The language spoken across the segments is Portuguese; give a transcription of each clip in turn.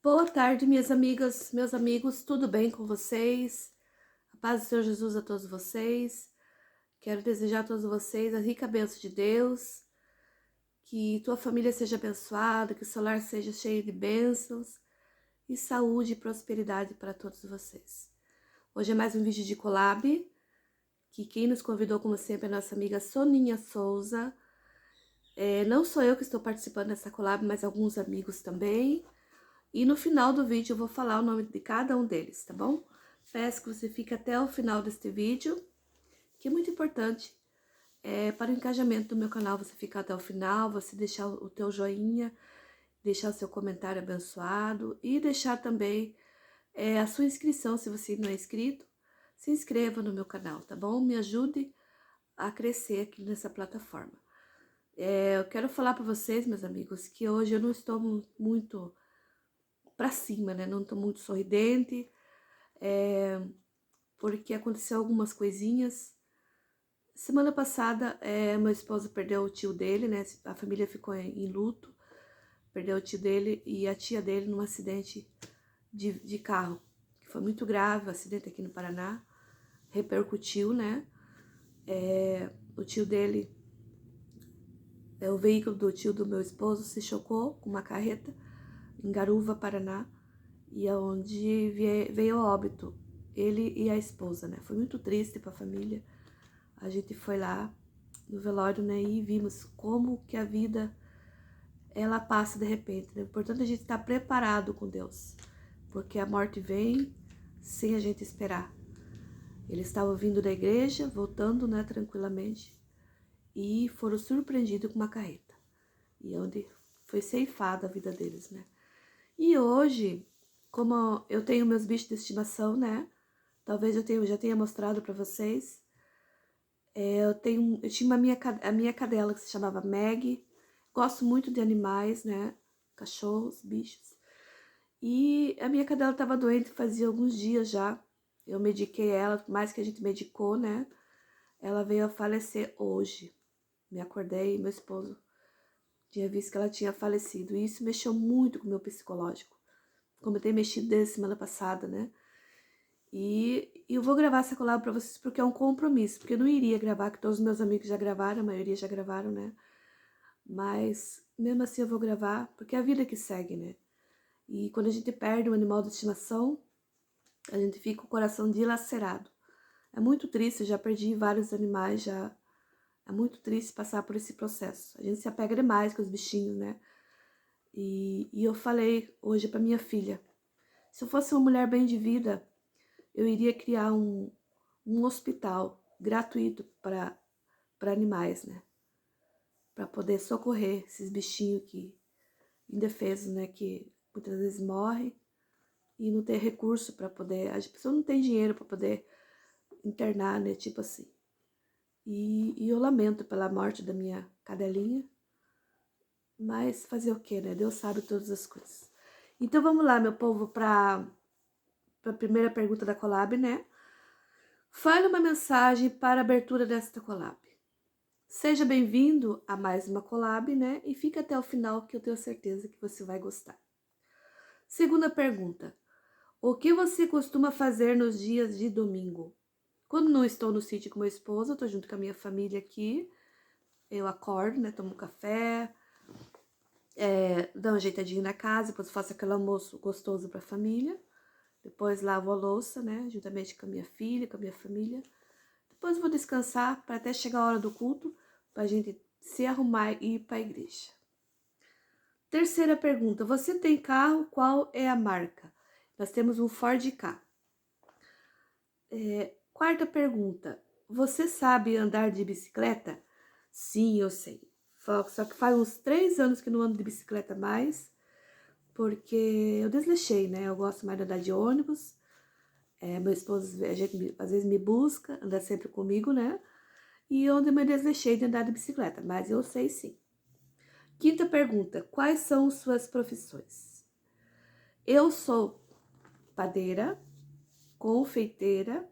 Boa tarde, minhas amigas, meus amigos, tudo bem com vocês? A paz do Senhor Jesus a todos vocês. Quero desejar a todos vocês a rica bênção de Deus, que tua família seja abençoada, que o seu lar seja cheio de bênçãos e saúde e prosperidade para todos vocês. Hoje é mais um vídeo de collab, que quem nos convidou, como sempre, é a nossa amiga Soninha Souza. Não sou eu que estou participando dessa collab, mas alguns amigos também. E no final do vídeo eu vou falar o nome de cada um deles, tá bom? Peço que você fique até o final deste vídeo, que é muito importante para o engajamento do meu canal. Você ficar até o final, você deixar o teu joinha, deixar o seu comentário abençoado e deixar também a sua inscrição, se você não é inscrito. Se inscreva no meu canal, tá bom? Me ajude a crescer aqui nessa plataforma. Eu quero falar para vocês, meus amigos, que hoje eu não estou muito para cima, né? Não tô muito sorridente, porque aconteceu algumas coisinhas. Semana passada, meu esposo perdeu o tio dele, né? A família ficou em luto, perdeu o tio dele e a tia dele num acidente de carro, que foi muito grave, o acidente aqui no Paraná, repercutiu, né? O tio dele, o veículo do tio do meu esposo se chocou com uma carreta em Garuva, Paraná, e aonde veio a óbito ele e a esposa, né? Foi muito triste para a família. A gente foi lá no velório, né, e vimos como que a vida ela passa de repente, né? Portanto, a gente estar preparado com Deus, porque a morte vem sem a gente esperar. Eles estavam vindo da igreja, voltando, né, tranquilamente, e foram surpreendidos com uma carreta, e onde foi ceifada a vida deles, né? E hoje, como eu tenho meus bichos de estimação, né? Talvez já tenha mostrado para vocês. Eu tinha a minha cadela que se chamava Meg. Gosto muito de animais, né? Cachorros, bichos. E a minha cadela estava doente fazia alguns dias já. Eu mediquei ela, por mais que a gente medicou, né? Ela veio a falecer hoje. Me acordei e meu esposo tinha visto que ela tinha falecido. E isso mexeu muito com o meu psicológico, como tem mexido desde semana passada, né? E eu vou gravar essa collab pra vocês porque é um compromisso, porque eu não iria gravar, que todos os meus amigos já gravaram, a maioria já gravaram, né? Mas mesmo assim eu vou gravar, porque é a vida que segue, né? E quando a gente perde um animal de estimação, a gente fica com o coração dilacerado. É muito triste, eu já perdi vários animais, já é muito triste passar por esse processo. A gente se apega demais com os bichinhos, né? E eu falei hoje pra minha filha, se eu fosse uma mulher bem de vida, eu iria criar um hospital gratuito para animais, né? Para poder socorrer esses bichinhos que indefesos, né? Que muitas vezes morrem e não tem recurso para poder. As pessoas não têm dinheiro para poder internar, né? Tipo assim. E eu lamento pela morte da minha cadelinha, mas fazer o quê, né? Deus sabe todas as coisas. Então vamos lá, meu povo, para a primeira pergunta da collab, né? Fale uma mensagem para a abertura desta collab. Seja bem-vindo a mais uma collab, né? E fica até o final que eu tenho certeza que você vai gostar. Segunda pergunta. O que você costuma fazer nos dias de domingo? Quando não estou no sítio com meu esposo, eu tô junto com a minha família aqui. Eu acordo, né? Tomo café, dou um ajeitadinho na casa, depois faço aquele almoço gostoso para a família. Depois lavo a louça, né? Juntamente com a minha filha, com a minha família. Depois vou descansar para até chegar a hora do culto, para a gente se arrumar e ir para a igreja. Terceira pergunta, você tem carro? Qual é a marca? Nós temos um Ford Ka. Quarta pergunta, você sabe andar de bicicleta? Sim, eu sei. Só que faz uns 3 anos que não ando de bicicleta mais, porque eu desleixei, né? Eu gosto mais de andar de ônibus. Meu esposo, às vezes me busca, anda sempre comigo, né? E onde eu me desleixei de andar de bicicleta, mas eu sei sim. Quinta pergunta, quais são suas profissões? Eu sou padeira, confeiteira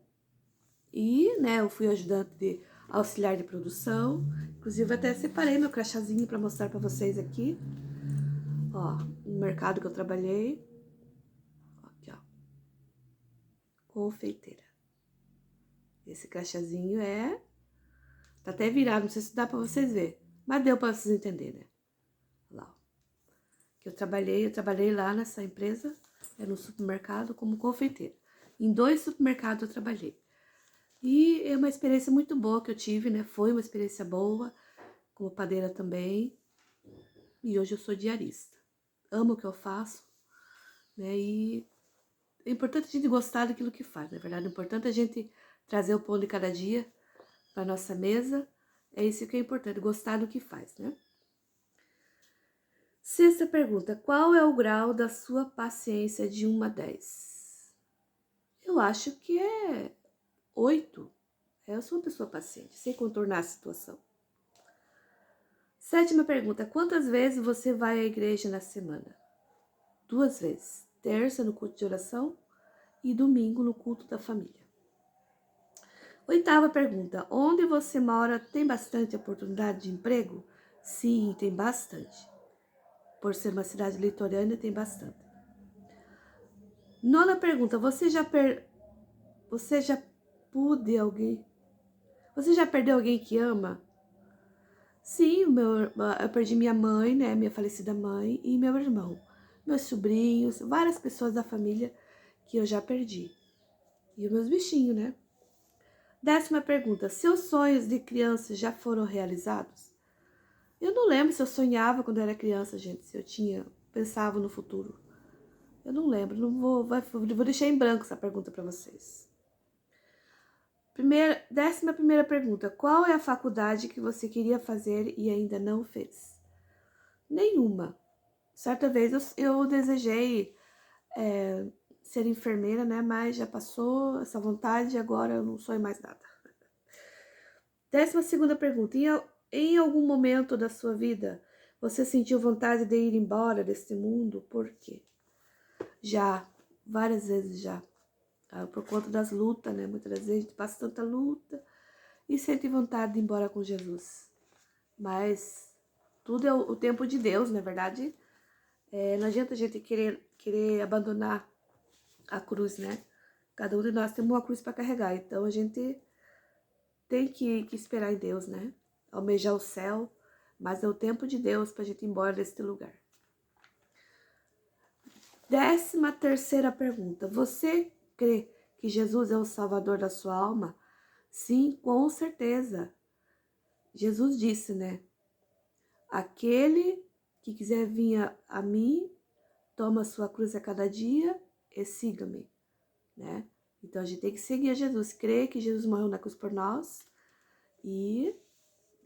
e, né, eu fui ajudante de auxiliar de produção. Inclusive, até separei meu crachazinho para mostrar para vocês aqui. Ó, no mercado que eu trabalhei. confeiteira. Esse crachazinho tá até virado, não sei se dá pra vocês verem, mas deu pra vocês entenderem, né? Lá, ó. Que eu trabalhei lá nessa empresa, era um supermercado como confeiteira. Em 2 supermercados eu trabalhei. E é uma experiência muito boa que eu tive, né? Foi uma experiência boa, como padeira também. E hoje eu sou diarista. Amo o que eu faço, né? E é importante a gente gostar daquilo que faz, na verdade. É importante a gente trazer o pão de cada dia para nossa mesa. É isso que é importante, gostar do que faz, né? Sexta pergunta. Qual é o grau da sua paciência de 1 a 10? Eu acho que é 8. Eu sou uma pessoa paciente, sei contornar a situação. Sétima pergunta. Quantas vezes você vai à igreja na semana? 2 vezes. Terça no culto de oração e domingo no culto da família. Oitava pergunta. Onde você mora tem bastante oportunidade de emprego? Sim, tem bastante. Por ser uma cidade litorânea, tem bastante. Nona pergunta. Você já perdeu alguém que ama? Sim, eu perdi minha mãe, né? Minha falecida mãe e meu irmão. Meus sobrinhos, várias pessoas da família que eu já perdi. E os meus bichinhos, né? 10ª pergunta. Seus sonhos de criança já foram realizados? Eu não lembro se eu sonhava quando eu era criança, gente. Se eu pensava no futuro. Eu não lembro. Vou deixar em branco essa pergunta para vocês. 11ª pergunta. Qual é a faculdade que você queria fazer e ainda não fez? Nenhuma. Certa vez eu desejei ser enfermeira, né? Mas já passou essa vontade e agora eu não sonho mais nada. 12ª pergunta. Em algum momento da sua vida, você sentiu vontade de ir embora deste mundo? Por quê? Já, várias vezes já. Por conta das lutas, né? Muitas vezes a gente passa tanta luta e sente vontade de ir embora com Jesus. Mas tudo é o tempo de Deus, na verdade. Não adianta a gente querer abandonar a cruz, né? Cada um de nós tem uma cruz para carregar. Então a gente tem que esperar em Deus, né? Almejar o céu, mas é o tempo de Deus para a gente ir embora deste lugar. 13ª pergunta. Você crê que Jesus é o Salvador da sua alma? Sim, com certeza. Jesus disse, né? Aquele que quiser vir a mim, toma a sua cruz a cada dia e siga-me, né? Então a gente tem que seguir a Jesus, crer que Jesus morreu na cruz por nós.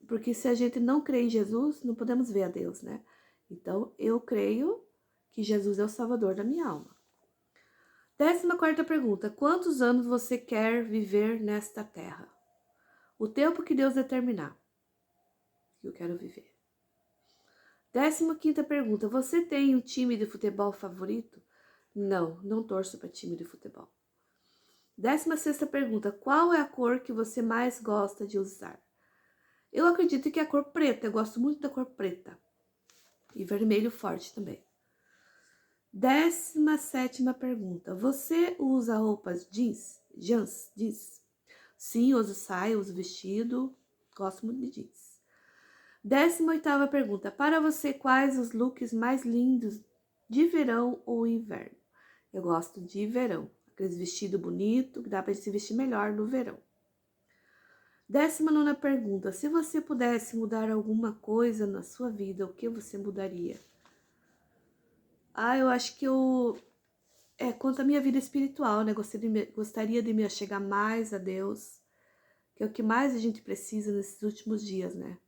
Porque se a gente não crê em Jesus, não podemos ver a Deus, né? Então eu creio que Jesus é o Salvador da minha alma. 14ª pergunta. Quantos anos você quer viver nesta terra? O tempo que Deus determinar que eu quero viver. 15ª pergunta. Você tem um time de futebol favorito? Não torço para time de futebol. 16ª pergunta. Qual é a cor que você mais gosta de usar? Eu acredito que é a cor preta. Eu gosto muito da cor preta. E vermelho forte também. 17ª pergunta. Você usa roupas jeans? Jeans? Sim, uso saia, uso vestido. Gosto muito de jeans. 18ª pergunta. Para você, quais os looks mais lindos de verão ou inverno? Eu gosto de verão. Aqueles vestidos bonitos, que dá para se vestir melhor no verão. 19ª pergunta. Se você pudesse mudar alguma coisa na sua vida, o que você mudaria? Eu acho que quanto à minha vida espiritual, né? Gostaria de me achegar mais a Deus, que é o que mais a gente precisa nesses últimos dias, né?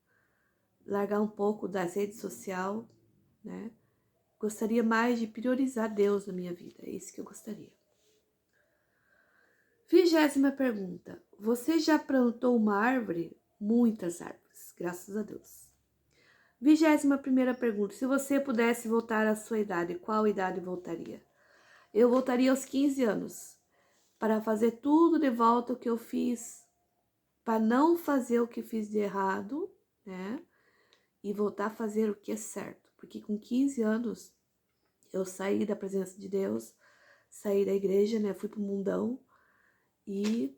Largar um pouco das redes sociais, né? Gostaria mais de priorizar Deus na minha vida, é isso que eu gostaria. 20ª pergunta. Você já plantou uma árvore? Muitas árvores, graças a Deus. 21ª pergunta. Se você pudesse voltar à sua idade, qual idade voltaria? Eu voltaria aos 15 anos, para fazer tudo de volta o que eu fiz, para não fazer o que fiz de errado, né? E voltar a fazer o que é certo. Porque com 15 anos, eu saí da presença de Deus, saí da igreja, né? Fui pro mundão. E,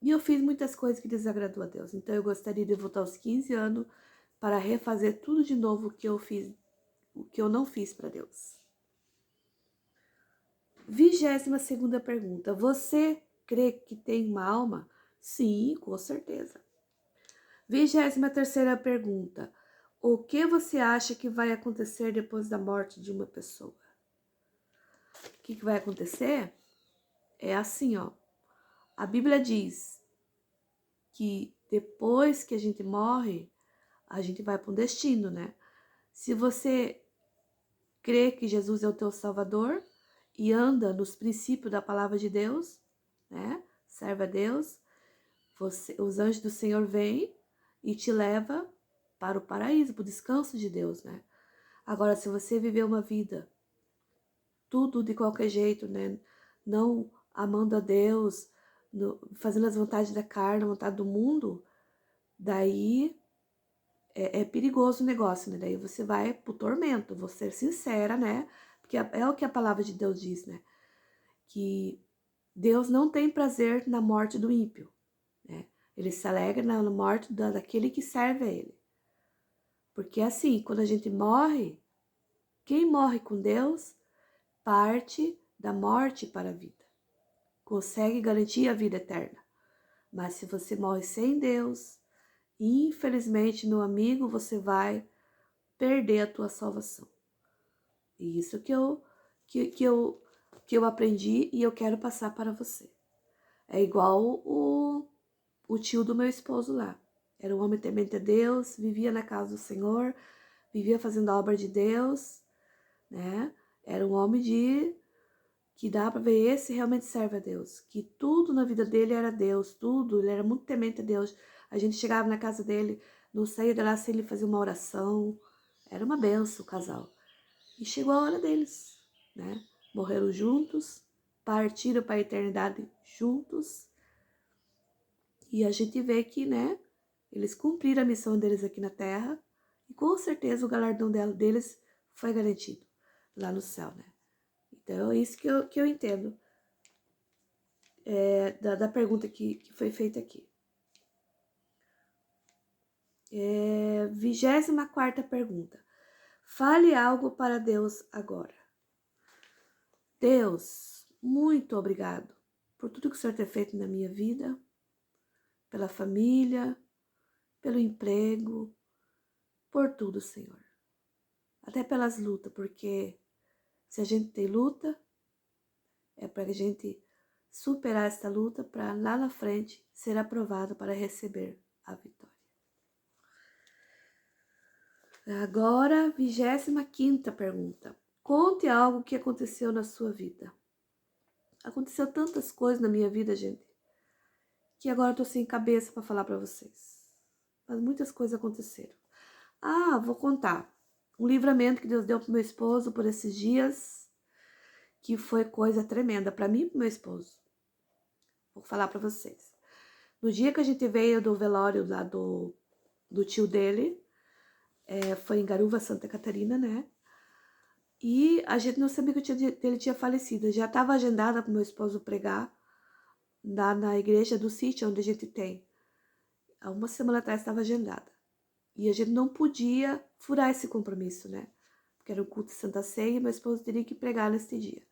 e eu fiz muitas coisas que desagradou a Deus. Então eu gostaria de voltar aos 15 anos para refazer tudo de novo que eu fiz, o que eu não fiz para Deus. 22ª pergunta. Você crê que tem uma alma? Sim, com certeza. 23ª pergunta. O que você acha que vai acontecer depois da morte de uma pessoa? O que vai acontecer? É assim, ó. A Bíblia diz que depois que a gente morre, a gente vai para um destino, né? Se você crê que Jesus é o teu Salvador e anda nos princípios da palavra de Deus, né? Serve a Deus, os anjos do Senhor vêm e te leva para o paraíso, para o descanso de Deus, né? Agora, se você viver uma vida tudo de qualquer jeito, né? Não amando a Deus, fazendo as vontades da carne, a vontade do mundo, daí é perigoso o negócio, né? Daí você vai pro tormento, vou ser sincera, né? Porque é o que a palavra de Deus diz, né? Que Deus não tem prazer na morte do ímpio, né? Ele se alegra na morte daquele que serve a ele. Porque assim, quando a gente morre, quem morre com Deus parte da morte para a vida. Consegue garantir a vida eterna. Mas se você morre sem Deus, infelizmente, meu amigo, você vai perder a tua salvação. E isso que eu aprendi e eu quero passar para você. É igual o tio do meu esposo lá. Era um homem temente a Deus, vivia na casa do Senhor, vivia fazendo a obra de Deus, né? Era um homem que dá para ver, esse realmente serve a Deus, que tudo na vida dele era Deus, tudo, ele era muito temente a Deus. A gente chegava na casa dele, não saía de lá sem ele fazer uma oração, era uma benção o casal. E chegou a hora deles, né? Morreram juntos, partiram para a eternidade juntos, e a gente vê que, né, eles cumpriram a missão deles aqui na Terra, e com certeza o galardão deles foi garantido lá no céu, né? Então, é isso que eu entendo da pergunta que foi feita aqui. 24ª pergunta. Fale algo para Deus agora. Deus, muito obrigado por tudo que o Senhor tem feito na minha vida, pela família, pelo emprego, por tudo, Senhor. Até pelas lutas, porque se a gente tem luta, é para a gente superar esta luta para lá na frente ser aprovado para receber a vitória. Agora, 25ª pergunta. Conte algo que aconteceu na sua vida. Aconteceu tantas coisas na minha vida, gente, que agora eu tô sem cabeça para falar para vocês. Mas muitas coisas aconteceram. Ah, vou contar. Um livramento que Deus deu pro meu esposo por esses dias, que foi coisa tremenda para mim e pro meu esposo. Vou falar para vocês. No dia que a gente veio do velório lá do tio dele, foi em Garuva, Santa Catarina, né? E a gente não sabia que o tio dele tinha falecido. Já estava agendada para meu esposo pregar na igreja do sítio onde a gente tem. Há uma semana atrás estava agendada. E a gente não podia furar esse compromisso, né? Porque era um culto de Santa Ceia e meu esposo teria que pregar nesse dia.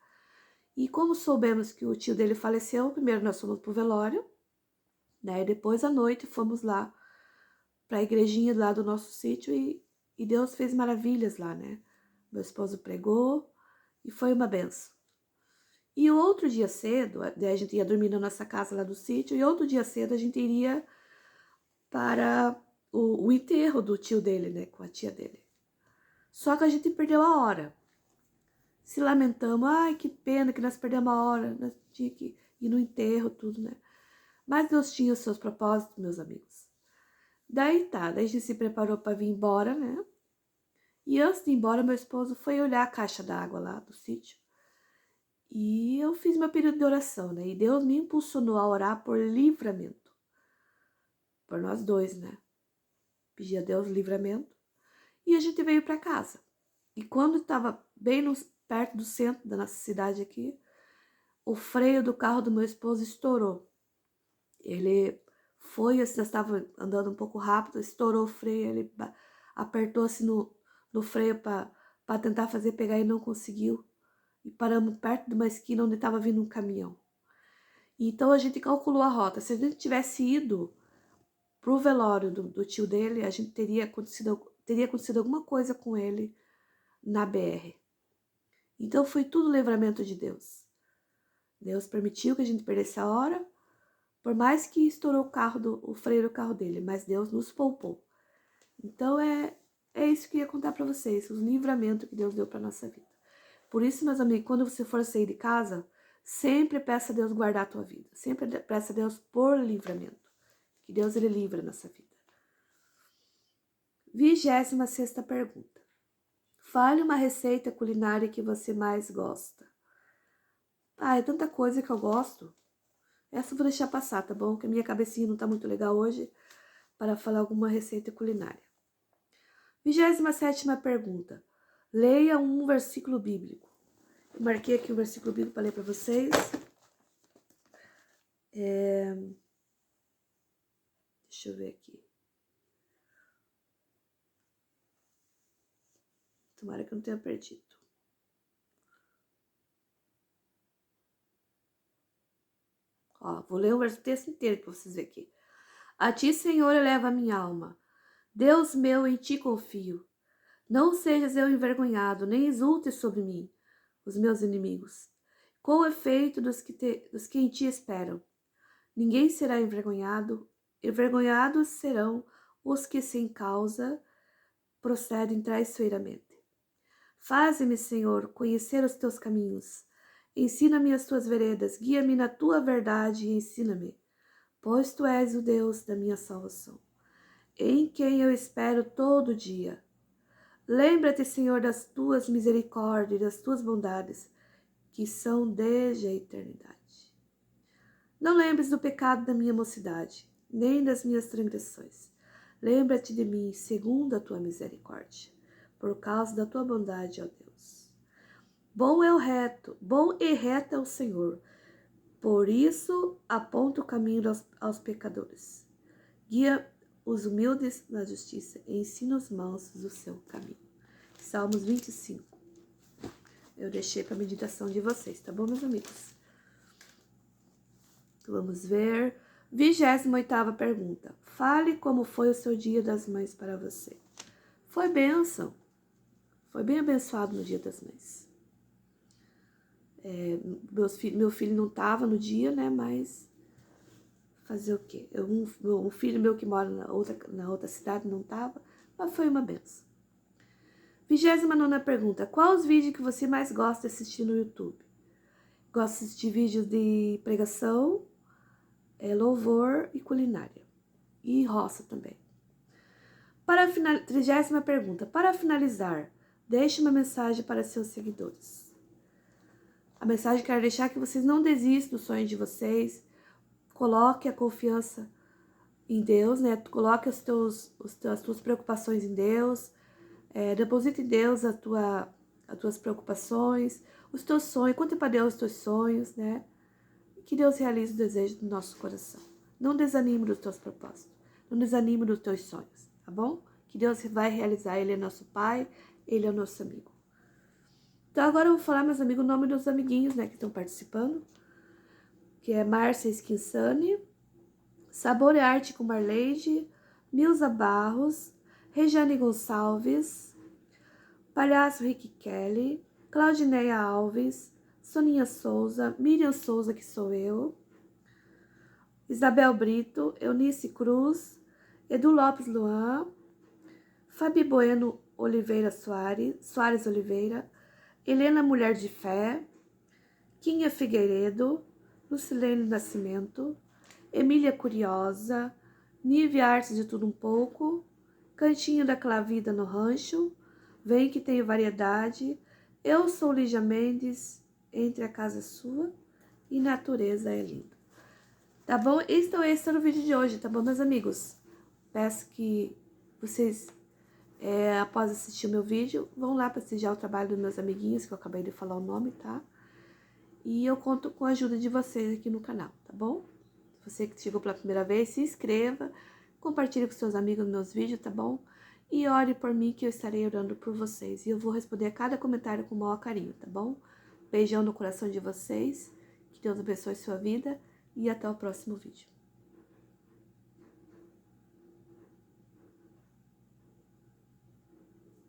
E como soubemos que o tio dele faleceu, primeiro nós fomos pro velório, né? E depois à noite fomos lá para a igrejinha lá do nosso sítio e Deus fez maravilhas lá, né? Meu esposo pregou e foi uma benção. E o outro dia cedo, a gente ia dormir na nossa casa lá do sítio, e outro dia cedo a gente iria para o enterro do tio dele, né? Com a tia dele. Só que a gente perdeu a hora. Se lamentamos, ai, que pena que nós perdemos a hora, nós tínhamos que ir no enterro, tudo, né? Mas Deus tinha os seus propósitos, meus amigos. Daí a gente se preparou para vir embora, né? E antes de ir embora, meu esposo foi olhar a caixa d'água lá do sítio. E eu fiz meu período de oração, né? E Deus me impulsionou a orar por livramento. Por nós dois, né? Pedi a Deus livramento. E a gente veio para casa. E quando estava bem perto do centro da nossa cidade aqui, o freio do carro do meu esposo estourou. Ele foi, assim, nós estava andando um pouco rápido, estourou o freio, ele apertou-se no freio para tentar fazer pegar e não conseguiu. E paramos perto de uma esquina onde estava vindo um caminhão. Então a gente calculou a rota. Se a gente tivesse ido pro velório do tio dele, a gente teria acontecido alguma coisa com ele na BR. Então foi tudo livramento de Deus. Deus permitiu que a gente perdesse a hora, por mais que estourou o freio do carro dele, mas Deus nos poupou. Então é isso que eu ia contar para vocês, os livramentos que Deus deu para nossa vida. Por isso, meus amigos, quando você for sair de casa, sempre peça a Deus guardar a tua vida. Sempre peça a Deus por livramento. Que Deus, ele livra a nossa vida. 26ª pergunta. Fale uma receita culinária que você mais gosta. É tanta coisa que eu gosto. Essa eu vou deixar passar, tá bom? Que a minha cabecinha não tá muito legal hoje para falar alguma receita culinária. 27ª pergunta. Leia um versículo bíblico. Eu marquei aqui um versículo bíblico para ler para vocês. Deixa eu ver aqui. Tomara que eu não tenha perdido. Vou ler o texto inteiro para vocês verem aqui. A ti, Senhor, eleva a minha alma. Deus meu, em ti confio. Não sejas eu envergonhado, nem exultes sobre mim, os meus inimigos. Com o efeito dos que em ti esperam. Ninguém será envergonhado. Envergonhados serão os que sem causa procedem traiçoeiramente. Faze-me, Senhor, conhecer os teus caminhos. Ensina-me as tuas veredas, guia-me na tua verdade e ensina-me, pois tu és o Deus da minha salvação, em quem eu espero todo dia. Lembra-te, Senhor, das tuas misericórdias e das tuas bondades, que são desde a eternidade. Não lembres do pecado da minha mocidade, nem das minhas transgressões. Lembra-te de mim, segundo a tua misericórdia, por causa da tua bondade, ó Deus. Bom e reto é o Senhor, por isso aponta o caminho aos pecadores. Guia os humildes na justiça e ensina os mansos o seu caminho. Salmos 25. Eu deixei para a meditação de vocês, tá bom, meus amigos? Vamos ver. 28ª pergunta. Fale como foi o seu dia das mães para você. Foi bênção. Foi bem abençoado no dia das mães. Meu filho não estava no dia, né? Mas fazer o quê? Um filho meu que mora na outra cidade não estava, mas foi uma benção. 29ª pergunta. Qual os vídeos que você mais gosta de assistir no YouTube? Gosto de assistir vídeos de pregação, louvor e culinária. E roça também. 30ª pergunta. Para finalizar, deixe uma mensagem para seus seguidores. A mensagem que eu quero deixar é que vocês não desistam do sonho de vocês. Coloque a confiança em Deus, né? Coloque as tuas preocupações em Deus. Deposite em Deus as tuas preocupações, os teus sonhos. Conte para Deus os teus sonhos, né? Que Deus realize o desejo do nosso coração. Não desanime dos teus propósitos. Não desanime dos teus sonhos, tá bom? Que Deus vai realizar. Ele é nosso Pai, Ele é o nosso amigo. Então agora eu vou falar, meus amigos, o nome dos amiguinhos, né, que estão participando. Que é Márcia Schinsani, Sabor e Arte com Marleide, Milza Barros, Regiane Gonçalves, Palhaço Rick Kelly, Claudineia Alves, Soninha Souza, Miriam Souza, que sou eu, Isabel Brito, Eunice Cruz, Edu Lopes Luan, Fabi Bueno Oliveira Soares Oliveira, Helena Mulher de Fé, Quinha Figueiredo, Lucilene Nascimento, Emília Curiosa, Nívia Artes de Tudo Um Pouco, Cantinho da Clavida no Rancho, Vem que Tem Variedade, Eu Sou Lígia Mendes, Entre a Casa Sua e Natureza é Linda. Tá bom? Então esse é o vídeo de hoje, tá bom, meus amigos? Peço que vocês, após assistir o meu vídeo, vão lá prestigiar o trabalho dos meus amiguinhos, que eu acabei de falar o nome, tá? E eu conto com a ajuda de vocês aqui no canal, tá bom? Você que chegou pela primeira vez, se inscreva, compartilhe com seus amigos meus vídeos, tá bom? E ore por mim que eu estarei orando por vocês. E eu vou responder a cada comentário com o maior carinho, tá bom? Beijão no coração de vocês, que Deus abençoe sua vida e até o próximo vídeo.